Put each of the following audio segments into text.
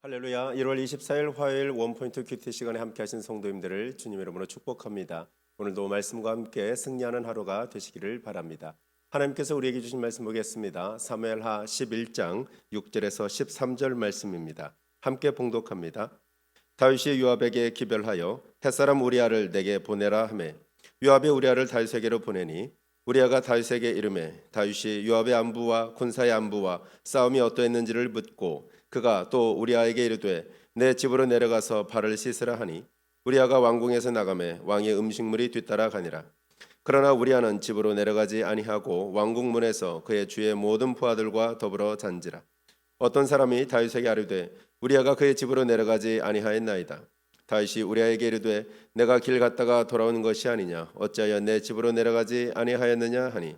할렐루야. 1월 24일 화요일 원포인트 큐티 시간에 함께 하신 성도님들을 주님의 이름으로 축복합니다. 오늘도 말씀과 함께 승리하는 하루가 되시기를 바랍니다. 하나님께서 우리에게 주신 말씀 보겠습니다. 사무엘하 11장 6절에서 13절 말씀입니다. 함께 봉독합니다. 다윗이 요압에게 기별하여 햇사람 우리아를 내게 보내라 하매 요압이 우리아를 다윗에게로 보내니 우리아가 다윗에게 이르매 다윗이 요압의 안부와 군사의 안부와 싸움이 어떠했는지를 묻고 그가 또 우리아에게 이르되 내 집으로 내려가서 발을 씻으라 하니 우리아가 왕궁에서 나가매 왕의 음식물이 뒤따라 가니라. 그러나 우리아는 집으로 내려가지 아니하고 왕궁 문에서 그의 주의 모든 부하들과 더불어 잔지라. 어떤 사람이 다윗에게 아뢰되 우리아가 그의 집으로 내려가지 아니하였나이다. 다윗이 우리아에게 이르되 내가 길 갔다가 돌아오는 것이 아니냐 어찌하여 내 집으로 내려가지 아니하였느냐 하니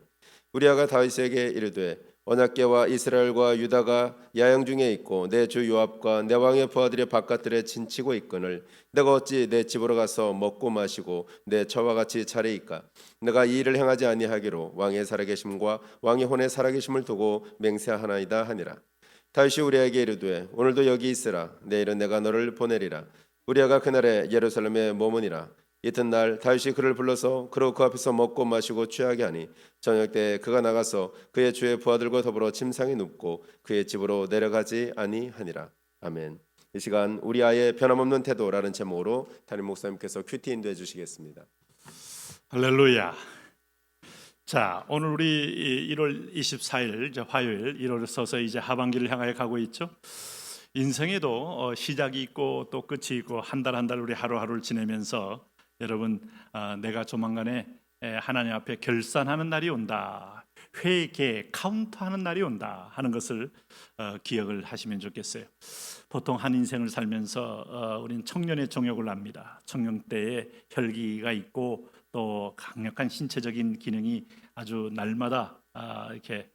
우리아가 다윗에게 이르되 언약궤와 이스라엘과 유다가 야영 중에 있고 내 주 요압과 내 왕의 부하들이 바깥들에 진치고 있거늘 내가 어찌 내 집으로 가서 먹고 마시고 내 처와 같이 차리이까. 내가 이 일을 행하지 아니하기로 왕의 살아계심과 왕의 혼의 살아계심을 두고 맹세하나이다 하니라. 다윗이 우리아에게 이르되 오늘도 여기 있으라. 내일은 내가 너를 보내리라. 우리아가 그날에 예루살렘에 머무니라. 이튿날 다윗이 그를 불러서 그로 그 앞에서 먹고 마시고 취하게 하니 저녁 때 그가 나가서 그의 주의 부하들과 더불어 침상에 눕고 그의 집으로 내려가지 아니하니라. 아멘. 이 시간 우리아의 변함없는 태도라는 제목으로 담임 목사님께서 큐티 인도해 주시겠습니다. 할렐루야. 자, 오늘 우리 1월 24일 이제 화요일 1월 서서 이제 하반기를 향하여 가고 있죠. 인생에도 시작이 있고 또 끝이 있고 한 달 한 달 우리 하루하루를 지내면서 여러분 내가 조만간에 하나님 앞에 결산하는 날이 온다, 회개 카운트하는 날이 온다 하는 것을 기억을 하시면 좋겠어요. 보통 한 인생을 살면서 우리는 청년의 정욕을 압니다. 청년 때에 혈기가 있고 또 강력한 신체적인 기능이 아주 날마다 이렇게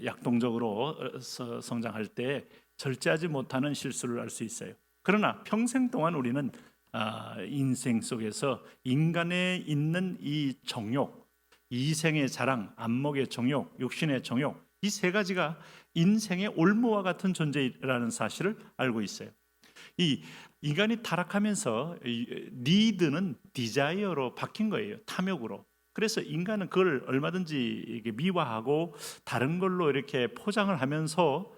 약동적으로 성장할 때 절제하지 못하는 실수를 할 수 있어요. 그러나 평생 동안 우리는 인생 속에서 인간에 있는 이 정욕, 이생의 자랑, 안목의 정욕, 육신의 정욕, 이 세 가지가 인생의 올무와 같은 존재라는 사실을 알고 있어요. 이 인간이 타락하면서 니드는 디자이어로 바뀐 거예요. 탐욕으로. 그래서 인간은 그걸 얼마든지 미화하고 다른 걸로 이렇게 포장을 하면서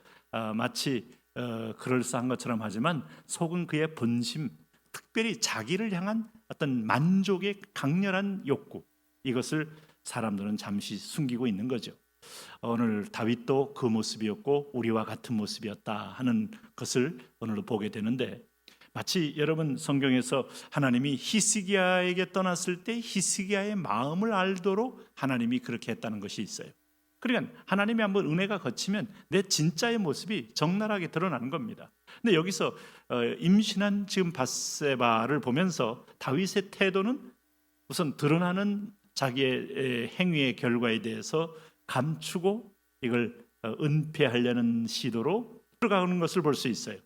마치 그럴싸한 것처럼 하지만 속은 그의 본심, 특별히 자기를 향한 어떤 만족의 강렬한 욕구, 이것을 사람들은 잠시 숨기고 있는 거죠. 오늘 다윗도 그 모습이었고 우리와 같은 모습이었다 하는 것을 오늘도 보게 되는데, 마치 여러분 성경에서 하나님이 히스기야에게 떠났을 때 히스기야의 마음을 알도록 하나님이 그렇게 했다는 것이 있어요. 그러니까 하나님이 한번 은혜가 거치면 내 진짜의 모습이 적나라하게 드러나는 겁니다. 근데 여기서 임신한 지금 밧세바를 보면서 다윗의 태도는 우선 드러나는 자기의 행위의 결과에 대해서 감추고 이걸 은폐하려는 시도로 들어가는 것을 볼 수 있어요.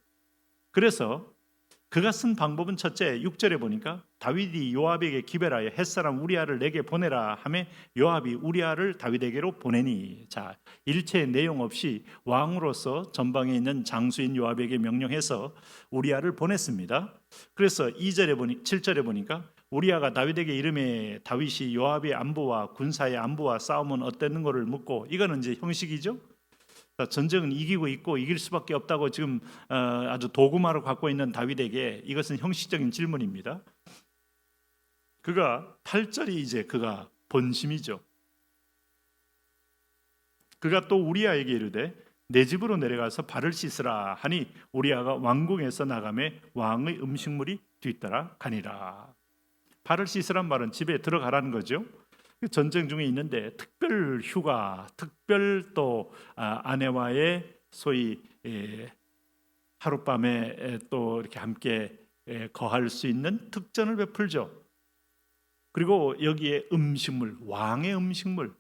그래서 그가 쓴 방법은 첫째 6절에 보니까 다윗이 요압에게 기별하여 햇사람 우리아를 내게 보내라 하며 요압이 우리아를 다윗에게로 보내니, 자, 일체의 내용 없이 왕으로서 전방에 있는 장수인 요압에게 명령해서 우리아를 보냈습니다. 그래서 7절에 보니까 우리아가 다윗에게 이름에 다윗이 요압의 안부와 군사의 안부와 싸움은 어땠는 거를 묻고, 이거는 이제 형식이죠. 전쟁은 이기고 있고 이길 수밖에 없다고 지금 아주 도구마로 갖고 있는 다윗에게 이것은 형식적인 질문입니다. 그가 8절이 이제 그가 본심이죠. 그가 또 우리아에게 이르되 내 집으로 내려가서 발을 씻으라 하니 우리아가 왕궁에서 나가매 왕의 음식물이 뒤따라 가니라. 발을 씻으란 말은 집에 들어가라는 거죠. 전쟁 중에 있는데 특별 휴가, 특별 또 아내와의 소위 하룻밤에 또 이렇게 함께 거할 수 있는 특전을 베풀죠. 그리고 여기에 음식물, 왕의 음식물.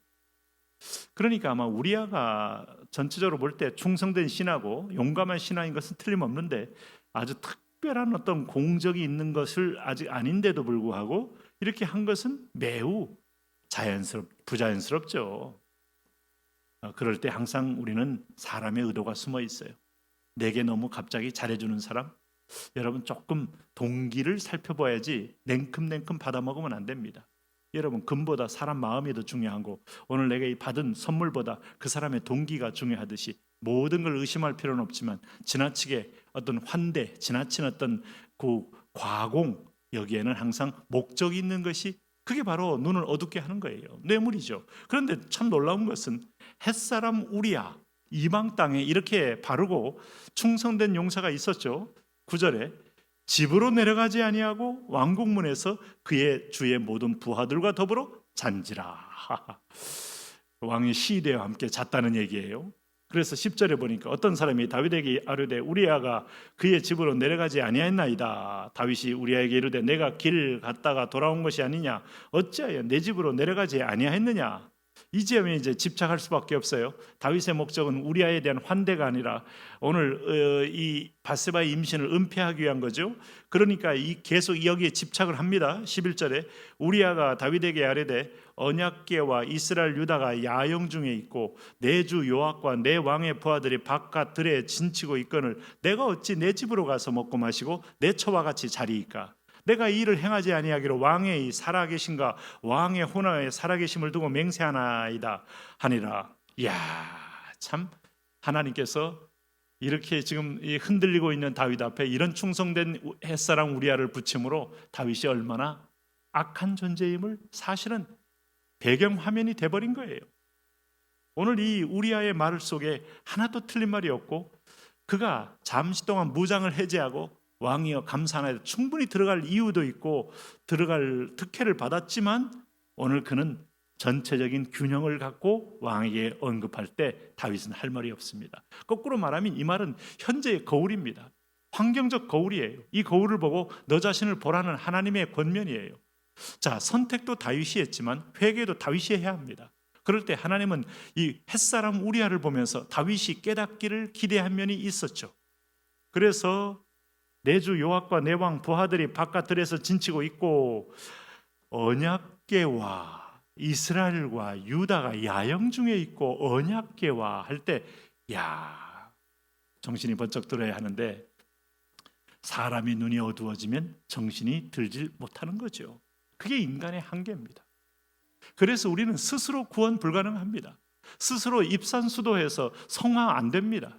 그러니까 아마 우리아가 전체적으로 볼 때 충성된 신하고 용감한 신하인 것은 틀림없는데 아주 특별한 어떤 공적이 있는 것을 아직 아닌데도 불구하고 이렇게 한 것은 매우 부자연스럽죠. 그럴 때 항상 우리는 사람의 의도가 숨어 있어요. 내게 너무 갑자기 잘해주는 사람, 여러분 조금 동기를 살펴봐야지 냉큼냉큼 받아먹으면 안 됩니다. 여러분, 금보다 사람 마음이 더 중요하고 오늘 내가 받은 선물보다 그 사람의 동기가 중요하듯이 모든 걸 의심할 필요는 없지만 지나치게 어떤 환대, 지나친 어떤 그 과공, 여기에는 항상 목적이 있는 것이, 그게 바로 눈을 어둡게 하는 거예요. 뇌물이죠. 그런데 참 놀라운 것은 햇사람 우리야, 이방 땅에 이렇게 바르고 충성된 용사가 있었죠. 9절에 집으로 내려가지 아니하고 왕궁문에서 그의 주의 모든 부하들과 더불어 잔지라. 왕이 시대와 함께 잤다는 얘기예요. 그래서 10절에 보니까 어떤 사람이 다윗에게 아뢰되 우리아가 그의 집으로 내려가지 아니하였나이다. 다윗이 우리아에게 이르되 내가 길 갔다가 돌아온 것이 아니냐, 어찌하여 내 집으로 내려가지 아니하였느냐. 이 점에 이제 집착할 수밖에 없어요. 다윗의 목적은 우리아에 대한 환대가 아니라 오늘 이 바세바의 임신을 은폐하기 위한 거죠. 그러니까 계속 여기에 집착을 합니다. 11절에 우리아가 다윗에게 아뢰되 언약궤와 이스라엘 유다가 야영 중에 있고 내 주 요압과 내 왕의 부하들이 바깥 들에 진치고 있거늘 내가 어찌 내 집으로 가서 먹고 마시고 내 처와 같이 자리이까. 내가 이 일을 행하지 아니하기로 왕의 이 살아계심과 왕의 혼화의 살아계심을 두고 맹세하나이다 하니라. 이야, 참 하나님께서 이렇게 지금 흔들리고 있는 다윗 앞에 이런 충성된 햇사람 우리아를 붙임으로 다윗이 얼마나 악한 존재임을 사실은 배경 화면이 돼버린 거예요. 오늘 이 우리아의 말 속에 하나도 틀린 말이 없고 그가 잠시 동안 무장을 해제하고 왕이여 감사하나이다 충분히 들어갈 이유도 있고 들어갈 특혜를 받았지만 오늘 그는 전체적인 균형을 갖고 왕에게 언급할 때 다윗은 할 말이 없습니다. 거꾸로 말하면 이 말은 현재의 거울입니다. 환경적 거울이에요. 이 거울을 보고 너 자신을 보라는 하나님의 권면이에요. 자, 선택도 다윗이 했지만 회개도 다윗이 해야 합니다. 그럴 때 하나님은 이 햇사람 우리아를 보면서 다윗이 깨닫기를 기대한 면이 있었죠. 그래서 내 주 요압과 내 왕 부하들이 바깥들에서 진치고 있고 언약궤와 이스라엘과 유다가 야영 중에 있고 언약궤와 할 때 야, 정신이 번쩍 들어야 하는데 사람이 눈이 어두워지면 정신이 들질 못하는 거죠. 그게 인간의 한계입니다. 그래서 우리는 스스로 구원 불가능합니다. 스스로 입산수도해서 성화 안 됩니다.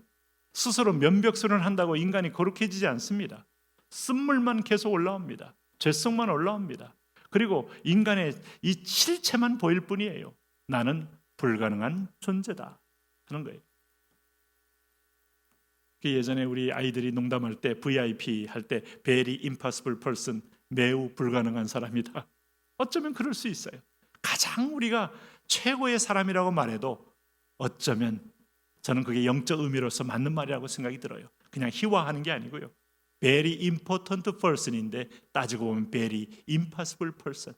스스로 면벽선을 한다고 인간이 거룩해지지 않습니다. 쓴물만 계속 올라옵니다. 죄성만 올라옵니다. 그리고 인간의 이 실체만 보일 뿐이에요. 나는 불가능한 존재다 하는 거예요. 예전에 우리 아이들이 농담할 때 VIP 할 때 very impossible person, 매우 불가능한 사람이다. 어쩌면 그럴 수 있어요. 가장 우리가 최고의 사람이라고 말해도 어쩌면 저는 그게 영적 의미로서 맞는 말이라고 생각이 들어요. 그냥 희화하는 게 아니고요. very important person인데 따지고 보면 very impossible person.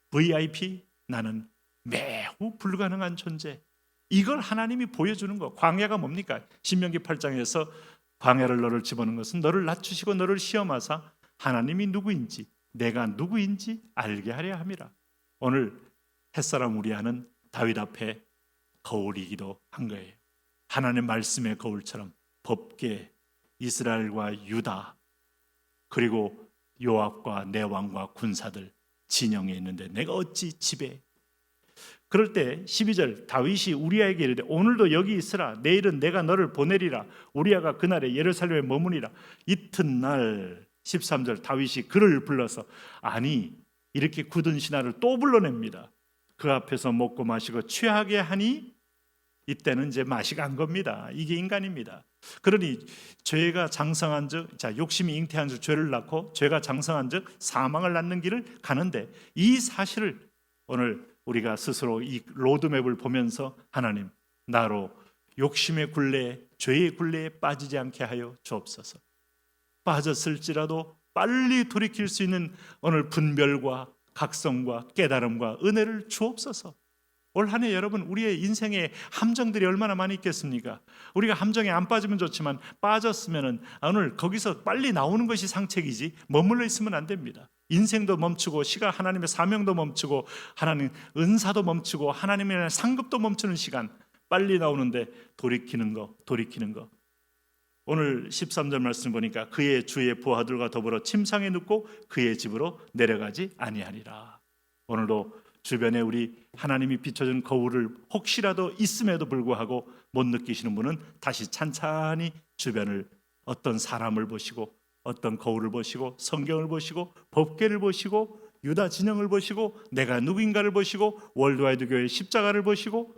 VIP, 나는 매우 불가능한 존재. 이걸 하나님이 보여주는 거. 광야가 뭡니까? 신명기 8장에서 광야를 너를 집어넣은 것은 너를 낮추시고 너를 시험하사 하나님이 누구인지 내가 누구인지 알게 하려 함이라. 오늘 햇사람 우리아는 다윗 앞에 거울이기도 한 거예요. 하나님의 말씀의 거울처럼 법궤, 이스라엘과 유다 그리고 요압과 내 왕과 군사들 진영에 있는데 내가 어찌 집에. 그럴 때 12절 다윗이 우리아에게 이르되 오늘도 여기 있으라. 내일은 내가 너를 보내리라. 우리아가 그날에 예루살렘에 머무니라. 이튿날 13절 다윗이 그를 불러서 아니 이렇게 굳은 신하를 또 불러냅니다. 그 앞에서 먹고 마시고 취하게 하니 이때는 이제 맛이 간 겁니다. 이게 인간입니다. 그러니 죄가 장성한 즉, 자 욕심이 잉태한 즉 죄를 낳고 죄가 장성한 즉 사망을 낳는 길을 가는데 이 사실을 오늘 우리가 스스로 이 로드맵을 보면서 하나님 나로 욕심의 굴레에 죄의 굴레에 빠지지 않게 하여 주옵소서. 빠졌을지라도 빨리 돌이킬 수 있는 오늘 분별과 각성과 깨달음과 은혜를 주옵소서. 올 한 해 여러분 우리의 인생에 함정들이 얼마나 많이 있겠습니까? 우리가 함정에 안 빠지면 좋지만 빠졌으면은 오늘 거기서 빨리 나오는 것이 상책이지 머물러 있으면 안 됩니다. 인생도 멈추고 시간 하나님의 사명도 멈추고 하나님 은사도 멈추고 하나님의 상급도 멈추는 시간 빨리 나오는데 돌이키는 거 오늘 13절 말씀 보니까 그의 주의 부하들과 더불어 침상에 눕고 그의 집으로 내려가지 아니하리라. 오늘도 주변에 우리 하나님이 비춰준 거울을 혹시라도 있음에도 불구하고 못 느끼시는 분은 다시 찬찬히 주변을 어떤 사람을 보시고 어떤 거울을 보시고 성경을 보시고 법궤를 보시고 유다 진영을 보시고 내가 누구인가를 보시고 월드와이드 교회의 십자가를 보시고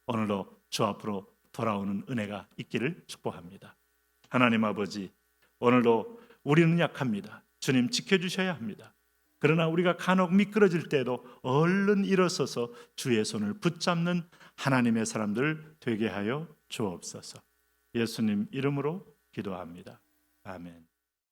오늘도 주 앞으로 돌아오는 은혜가 있기를 축복합니다. 하나님 아버지, 오늘도 우리는 약합니다. 주님 지켜주셔야 합니다. 그러나 우리가 간혹 미끄러질 때도 얼른 일어서서 주의 손을 붙잡는 하나님의 사람들 되게 하여 주옵소서. 예수님 이름으로 기도합니다. 아멘.